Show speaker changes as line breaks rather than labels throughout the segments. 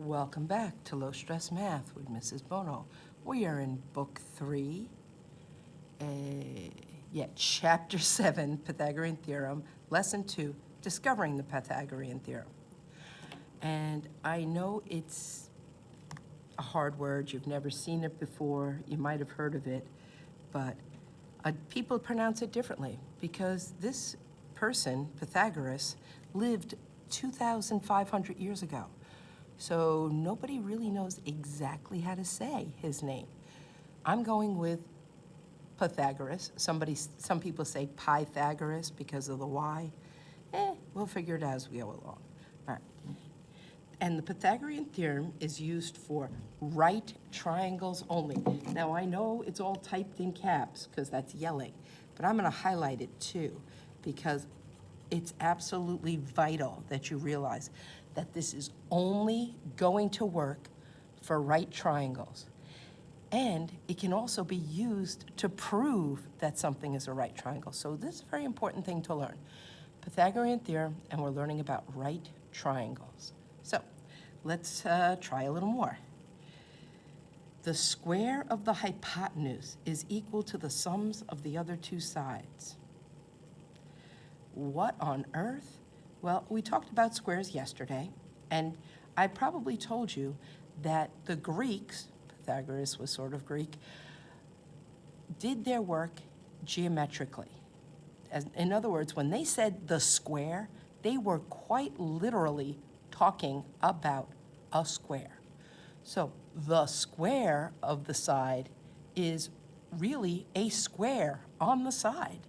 Welcome back to Low Stress Math with Mrs. Bono. We are in Book 3, Chapter 7, Pythagorean Theorem, Lesson 2, Discovering the Pythagorean Theorem. And I know it's a hard word, you've never seen it before, you might have heard of it, but people pronounce it differently because this person, Pythagoras, lived 2,500 years ago. So nobody really knows exactly how to say his name. I'm going with Pythagoras. Some people say Pythagoras because of the Y. We'll figure it out as we go along. All right. And the Pythagorean theorem is used for right triangles only. Now I know it's all typed in caps because that's yelling, but I'm going to highlight it too because it's absolutely vital that you realize that this is only going to work for right triangles. And it can also be used to prove that something is a right triangle. So this is a very important thing to learn. Pythagorean theorem, and we're learning about right triangles. So let's try a little more. The square of the hypotenuse is equal to the sums of the other two sides. What on earth? Well, we talked about squares yesterday, and I probably told you that the Greeks, Pythagoras was sort of Greek, did their work geometrically. In other words, when they said the square, they were quite literally talking about a square. So the square of the side is really a square on the side.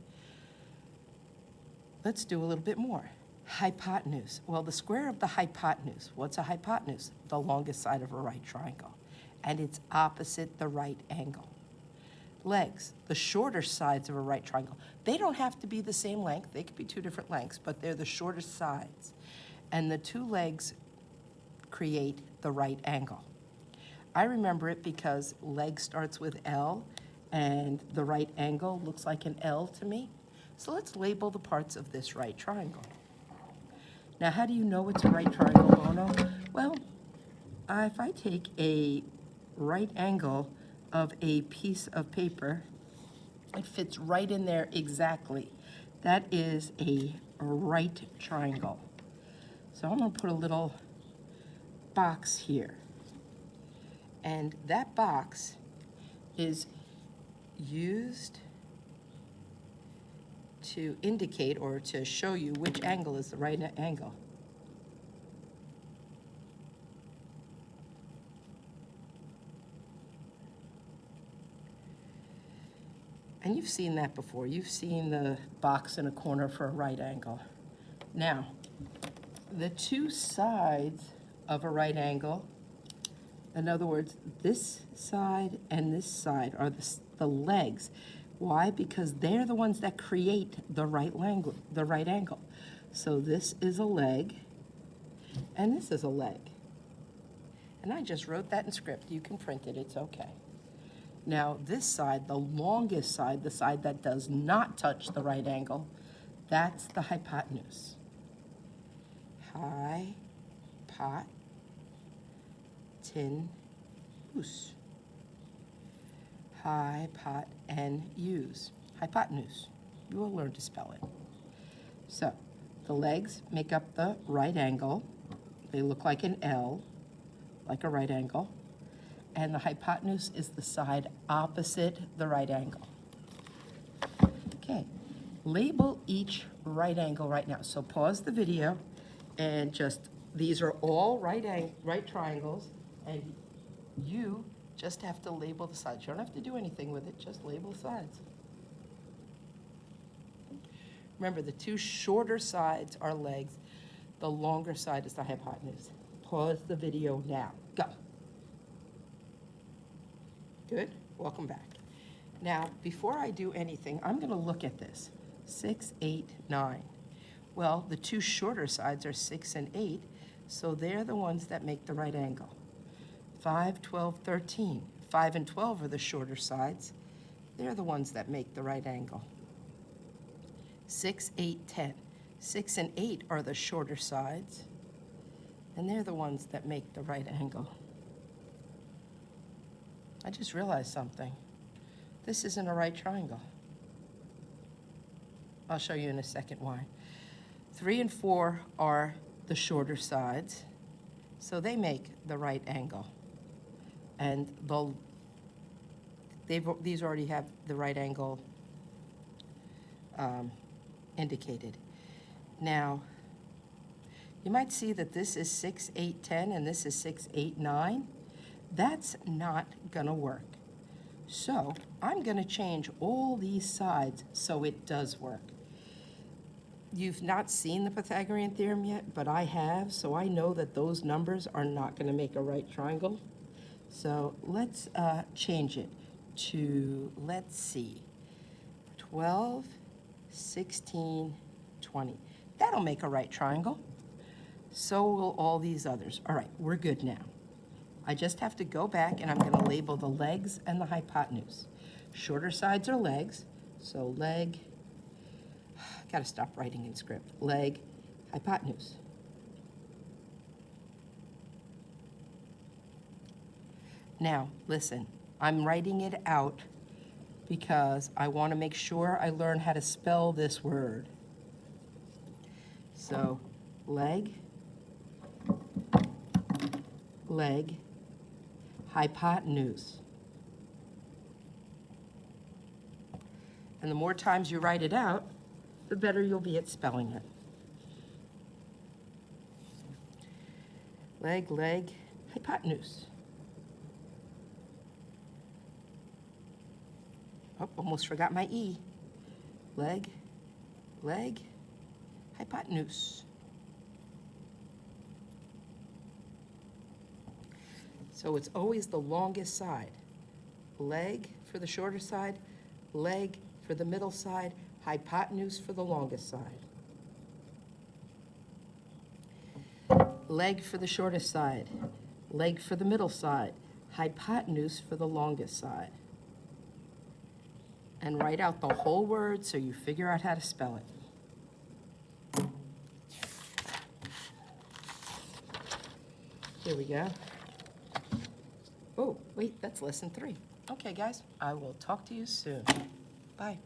Let's do a little bit more. Hypotenuse. Well, the square of the hypotenuse, what's a hypotenuse? The longest side of a right triangle. And it's opposite the right angle. Legs, the shorter sides of a right triangle. They don't have to be the same length. They could be two different lengths, but they're the shortest sides. And the two legs create the right angle. I remember it because leg starts with L, and the right angle looks like an L to me. So let's label the parts of this right triangle. Now, how do you know it's a right triangle, Bono? Well, if I take a right angle of a piece of paper, it fits right in there exactly. That is a right triangle. So I'm going to put a little box here. And that box is used to indicate or to show you which angle is the right angle. And you've seen that before. You've seen the box in a corner for a right angle. Now, the two sides of a right angle, in other words, this side and this side are the legs. Why? Because they're the ones that create the right angle. So this is a leg, and this is a leg. And I just wrote that in script. You can print it, it's okay. Now this side, the longest side, the side that does not touch the right angle, that's the hypotenuse. Hypotenuse. Hypotenuse. You will learn to spell it. So, the legs make up the right angle. They look like an L, like a right angle. And the hypotenuse is the side opposite the right angle. Okay, label each right angle right now. So pause the video and these are all right triangles, and you just have to label the sides. You don't have to do anything with it, just label the sides. Remember, the two shorter sides are legs. The longer side is the hypotenuse. Pause the video now. Go. Good? Welcome back. Now, before I do anything, I'm going to look at this. 6, 8, 9. Well, the two shorter sides are 6 and 8, so they're the ones that make the right angle. 5, 12, 13. 5 and 12 are the shorter sides. They're the ones that make the right angle. 6, 8, 10. 6 and 8 are the shorter sides. And they're the ones that make the right angle. I just realized something. This isn't a right triangle. I'll show you in a second why. 3 and 4 are the shorter sides, so they make the right angle. And these already have the right angle indicated. Now, you might see that this is 6, 8, 10, and this is 6, 8, 9. That's not gonna work. So I'm gonna change all these sides so it does work. You've not seen the Pythagorean theorem yet, but I have, so I know that those numbers are not gonna make a right triangle. So let's change it to, let's see, 12, 16, 20. That'll make a right triangle. So will all these others. All right, we're good now. I just have to go back and I'm gonna label the legs and the hypotenuse. Shorter sides are legs, so leg, gotta stop writing in script, leg, hypotenuse. Now, listen, I'm writing it out because I wanna make sure I learn how to spell this word. So, leg, leg, hypotenuse. And the more times you write it out, the better you'll be at spelling it. Leg, leg, hypotenuse. Oh, almost forgot my E. Leg, leg, hypotenuse. So it's always the longest side. Leg for the shorter side, leg for the middle side, hypotenuse for the longest side. Leg for the shortest side, leg for the middle side, hypotenuse for the longest side. And write out the whole word so you figure out how to spell it. Here we go. Oh, wait, that's lesson 3. Okay, guys, I will talk to you soon. Bye.